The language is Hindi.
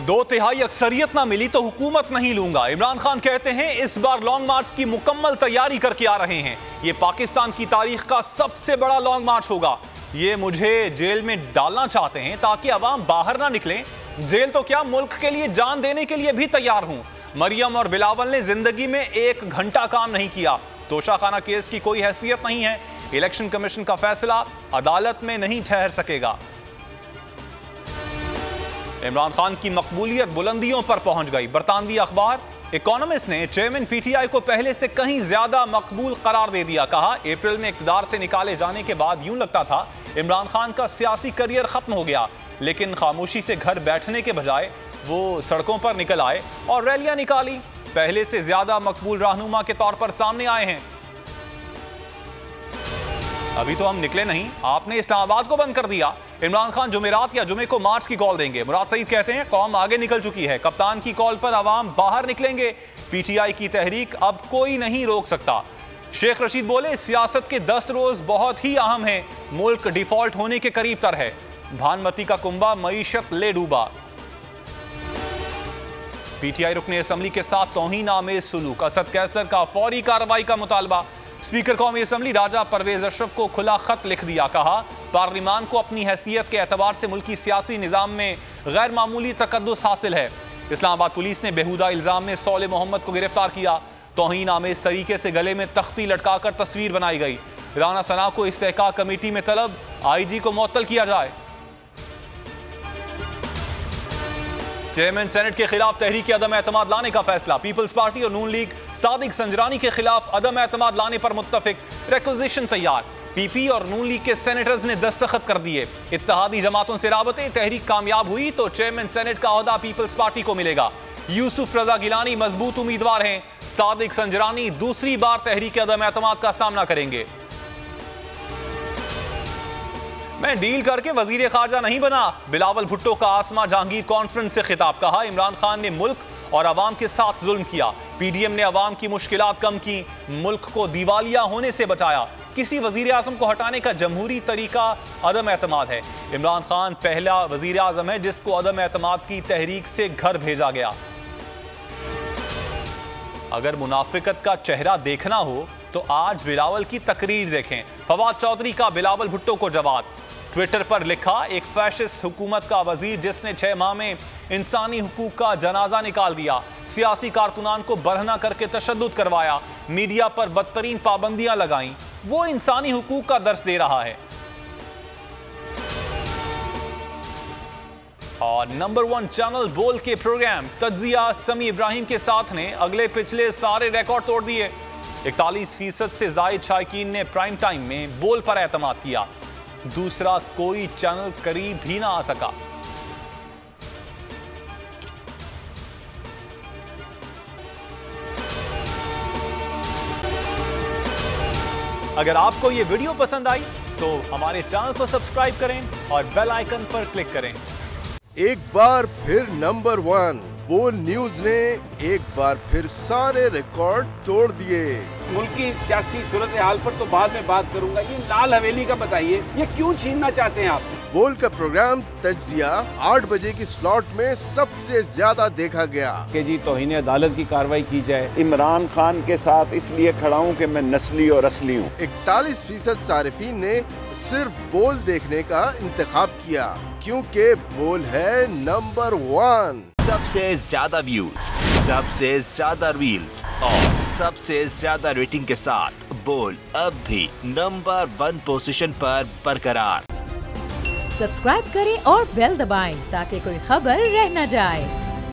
2/3 अक्सरियत ना मिली तो हुकूमत नहीं लूंगा। इमरान खान कहते हैं इस बार लॉन्ग मार्च की मुकम्मल तैयारी करके आ रहे हैं। ये पाकिस्तान की तारीख का सबसे बड़ा लॉन्ग मार्च होगा। ये मुझे जेल में डालना चाहते हैं ताकि अवाम बाहर ना निकलें। जेल तो क्या, मुल्क के लिए जान देने के लिए भी तैयार हूं। मरियम और बिलावल ने जिंदगी में 1 घंटा काम नहीं किया। तोशाखाना केस की कोई हैसियत नहीं है। इलेक्शन कमीशन का फैसला अदालत में नहीं ठहर सकेगा। इमरान खान की मकबूलियत बुलंदियों पर पहुंच गई। बरतानवी अखबार इकोनॉमिस्ट ने चेयरमैन पीटीआई को पहले से कहीं ज्यादा मकबूल करार दे दिया। कहा, अप्रैल में इक़्तिदार से निकाले जाने के बाद यूं लगता था इमरान खान का सियासी करियर खत्म हो गया, लेकिन खामोशी से घर बैठने के बजाय वो सड़कों पर निकल आए और रैलियां निकाली। पहले से ज्यादा मकबूल रहनुमा के तौर पर सामने आए हैं। अभी तो हम निकले नहीं, आपने इस्लामाबाद को बंद कर दिया। इमरान खान जुमेरात या जुमे को मार्च की कॉल देंगे। मुराद सईद कहते हैं कौम आगे निकल चुकी है, कप्तान की कॉल पर अवाम बाहर निकलेंगे। पीटीआई की तहरीक अब कोई नहीं रोक सकता। शेख रशीद बोले, सियासत के 10 रोज बहुत ही अहम है, मुल्क डिफॉल्ट होने के करीब तर है। भानमती का कुंबा मईशत ले डूबा। पीटीआई रुकने असम्बली के साथ तौहीन-आमेज सुलूक, असद कैसर का फौरी कार्रवाई का मुतालबा। स्पीकर कौमी असम्बली राजा परवेज अशरफ को खुला खत लिख दिया। कहा, पार्लिमान को अपनी हैसियत के एतबार से मुल्की सियासी निज़ाम में गैर मामूली तकद्दुस हासिल है। इस्लामाबाद पुलिस ने बेहुदा इल्जाम में सौले मोहम्मद को गिरफ्तार किया। तौहीन आमेज तरीके से गले में तख्ती लटकाकर तस्वीर बनाई गई। राना सना को इस्तेहकाक कमेटी में तलब, आईजी को मुअत्तल किया जाए। चेयरमैन सेनेट के खिलाफ तहरीक अदम एतमाद लाने का फैसला। पीपल्स पार्टी और नून लीग सादिक संजरानी के खिलाफ अदम एतमाद लाने पर मुत्तफिक। रिक्विजिशन तैयार। पीपी और नून लीग के सेनेटर्स ने दस्तखत कर दिए। इत्तेहादी जमातों से राबते, तहरीक कामयाब हुई तो चेयरमैन सेनेट का ओहदा पीपल्स पार्टी को मिलेगा। यूसुफ रजा गिलानी मजबूत उम्मीदवार हैं। सादिक संजरानी दूसरी बार तहरीक अदम एतमाद का सामना करेंगे। मैं डील करके वजीर खारजा नहीं बना। बिलावल भुट्टो का आसमा जहांगीर कॉन्फ्रेंस से खिताब। कहा, इमरान खान ने मुल्क और अवाम के साथ जुल्म किया। पीडीएम ने अवाम की मुश्किलात कम की, मुल्क को दिवालिया होने से बचाया। किसी वजीर आजम को हटाने का जमहूरी तरीका अदम एतमाद है। इमरान खान पहला वजीर आजम है जिसको अदम एतमाद की तहरीक से घर भेजा गया। अगर मुनाफिकत का चेहरा देखना हो तो आज बिलावल की तकरीर देखें। फवाद चौधरी का बिलावल भुट्टो को जवाब। ट्विटर पर लिखा, एक फैशिस्ट हुकूमत का वजीर जिसने 6 माह में इंसानी हुकूक का जनाजा निकाल दिया, सियासी कारकुनान को बरहना करके तशद्दुद करवाया, मीडिया पर बदतरीन पाबंदियां लगाई, वो इंसानी हुकूक का दर्स दे रहा है। और नंबर 1 चैनल बोल के प्रोग्राम तज्जिया समी इब्राहिम के साथ ने अगले पिछले सारे रिकॉर्ड तोड़ दिए। 41% से जायद शायकीन ने प्राइम टाइम में बोल पर एतमाद किया। दूसरा कोई चैनल करीब भी ना आ सका। अगर आपको यह वीडियो पसंद आई तो हमारे चैनल को सब्सक्राइब करें और बेल आइकन पर क्लिक करें। एक बार फिर नंबर 1 बोल न्यूज ने एक बार फिर सारे रिकॉर्ड तोड़ दिए। मुल्क की सियासी सूरत हाल पर तो बाद में बात करूंगा, ये लाल हवेली का बताइए, ये क्यों छीनना चाहते हैं आपसे? बोल का प्रोग्राम तज्जिया 8 बजे की स्लॉट में सबसे ज्यादा देखा गया। कि जी तौहीन अदालत की कार्रवाई की जाए। इमरान खान के साथ इसलिए खड़ा हूँ कि मैं नस्ली और असली हूँ। 41% सारिफीन ने सिर्फ बोल देखने का इंतखाब किया क्योंकि बोल है नंबर 1। सबसे ज्यादा व्यूज, सबसे ज्यादा रील्स और सबसे ज्यादा रेटिंग के साथ बोल अब भी नंबर 1 पोजीशन पर बरकरार। सब्सक्राइब करें और बेल दबाएं ताकि कोई खबर रह न जाए।